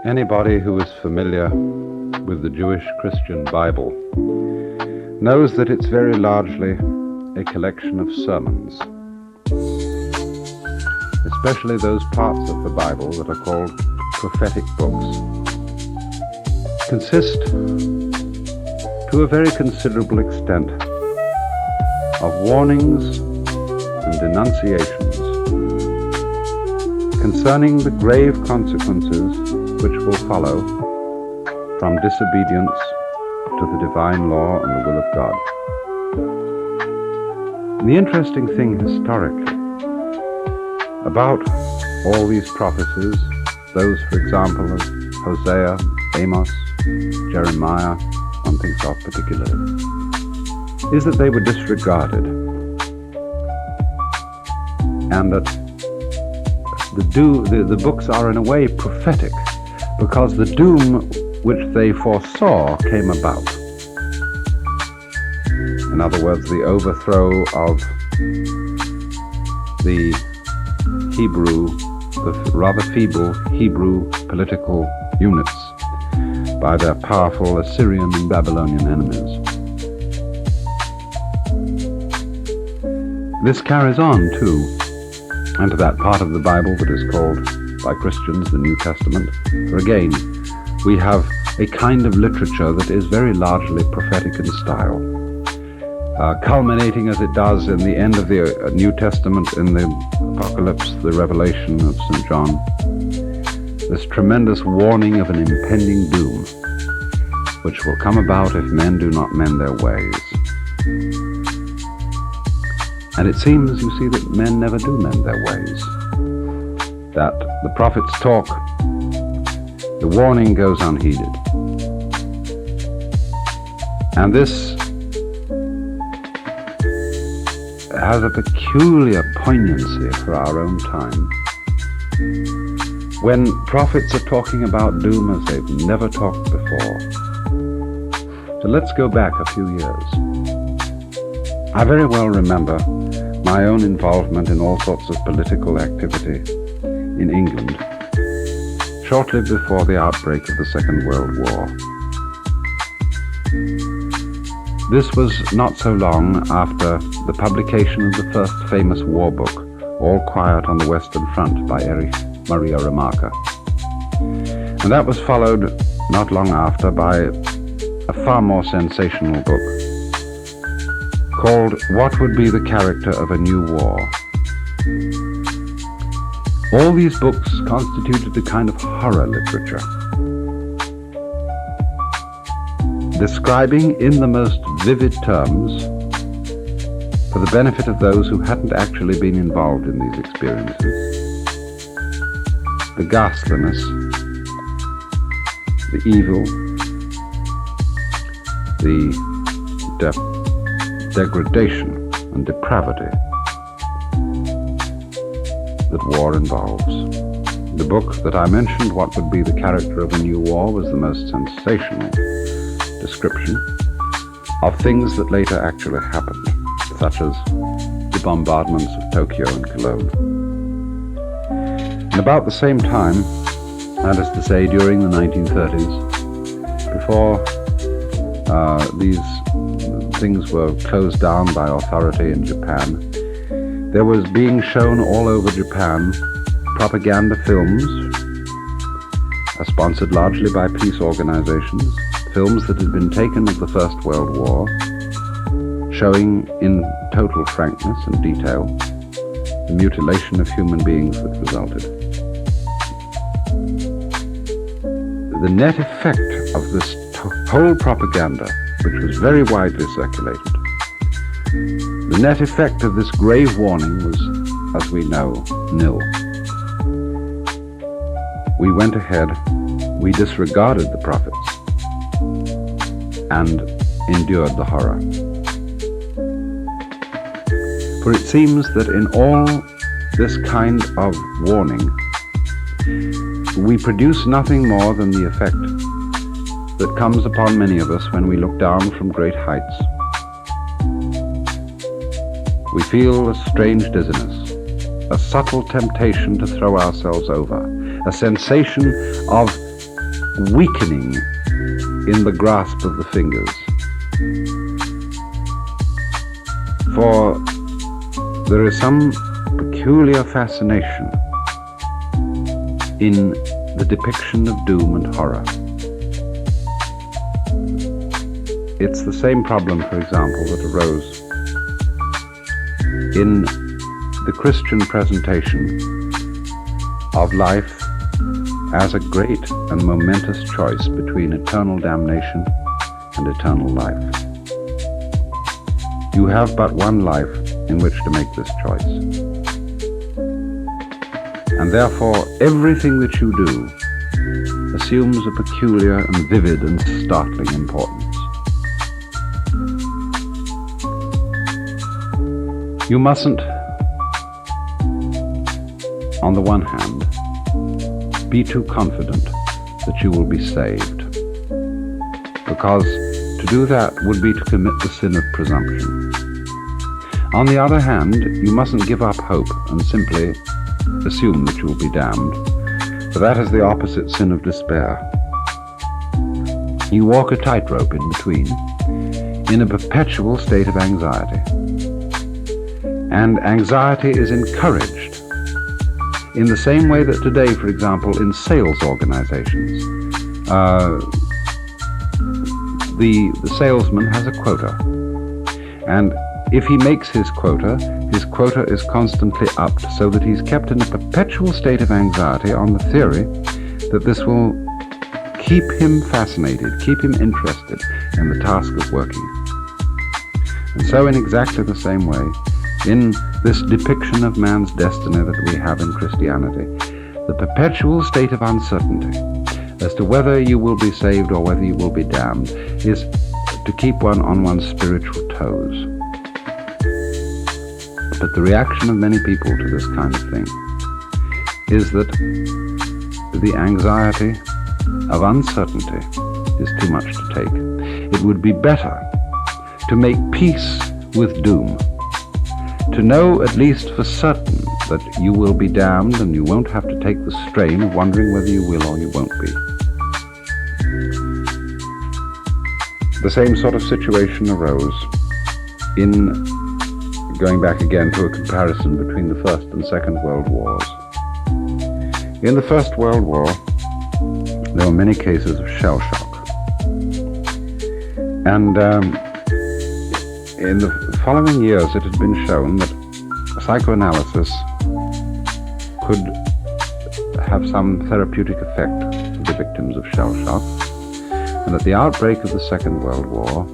Anybody who is familiar with the Jewish Christian Bible knows that it's very largely a collection of sermons, especially those parts of the Bible that are called prophetic books, consist to a very considerable extent of warnings and denunciations concerning the grave consequences which will follow from disobedience to the divine law and the will of God. And the interesting thing historically about all these prophecies, those, for example, of Hosea, Amos, Jeremiah, one thinks of particularly, is that they were disregarded, and that the books are in a way prophetic, because the doom which they foresaw came about. In other words, the overthrow of the rather feeble Hebrew political units by their powerful Assyrian and Babylonian enemies. This carries on, too, and to that part of the Bible that is called by Christians the New Testament. For again, we have a kind of literature that is very largely prophetic in style, culminating as it does in the end of the New Testament in the Apocalypse, the Revelation of St. John, this tremendous warning of an impending doom, which will come about if men do not mend their ways. And it seems, you see, that men never do mend their ways. That the prophets talk, the warning goes unheeded. And this has a peculiar poignancy for our own time. When prophets are talking about doom as they've never talked before. So let's go back a few years. I very well remember my own involvement in all sorts of political activity in England shortly before the outbreak of the Second World War. This was not so long after the publication of the first famous war book, All Quiet on the Western Front by Erich Maria Remarque. And that was followed not long after by a far more sensational book called What Would Be the Character of a New War? All these books constituted a kind of horror literature, describing in the most vivid terms, for the benefit of those who hadn't actually been involved in these experiences, the ghastliness, the evil, the degradation and depravity that war involves. The book that I mentioned, What Would Be the Character of a New War, was the most sensational description of things that later actually happened, such as the bombardments of Tokyo and Cologne. And about the same time, that is to say during the 1930s, before these things were closed down by authority in Japan, there was being shown all over Japan propaganda films, sponsored largely by peace organizations, films that had been taken of the First World War, showing in total frankness and detail the mutilation of human beings that resulted. The net effect of this whole propaganda, which was very widely circulated, the net effect of this grave warning was, as we know, nil. We went ahead, we disregarded the prophets, and endured the horror. For it seems that in all this kind of warning, we produce nothing more than the effect that comes upon many of us when we look down from great heights. We feel a strange dizziness, a subtle temptation to throw ourselves over, a sensation of weakening in the grasp of the fingers. For there is some peculiar fascination in the depiction of doom and horror. It's the same problem, for example, that arose in the Christian presentation of life as a great and momentous choice between eternal damnation and eternal life. You have but one life in which to make this choice. And therefore, everything that you do assumes a peculiar and vivid and startling importance. You mustn't, on the one hand, be too confident that you will be saved, because to do that would be to commit the sin of presumption. On the other hand, you mustn't give up hope and simply assume that you will be damned, for that is the opposite sin of despair. You walk a tightrope in between, in a perpetual state of anxiety. And anxiety is encouraged in the same way that today, for example, in sales organizations, the salesman has a quota. And if he makes his quota is constantly upped, so that he's kept in a perpetual state of anxiety on the theory that this will keep him fascinated, keep him interested in the task of working. And so in exactly the same way, in this depiction of man's destiny that we have in Christianity, the perpetual state of uncertainty as to whether you will be saved or whether you will be damned is to keep one on one's spiritual toes. But the reaction of many people to this kind of thing is that the anxiety of uncertainty is too much to take. It would be better to make peace with doom, to know at least for certain that you will be damned and you won't have to take the strain of wondering whether you will or you won't be. The same sort of situation arose in, going back again to a comparison between the First and Second World Wars. In the First World War, there were many cases of shell shock. And in the following years, it had been shown that psychoanalysis could have some therapeutic effect for the victims of shell shock, and at the outbreak of the Second World War,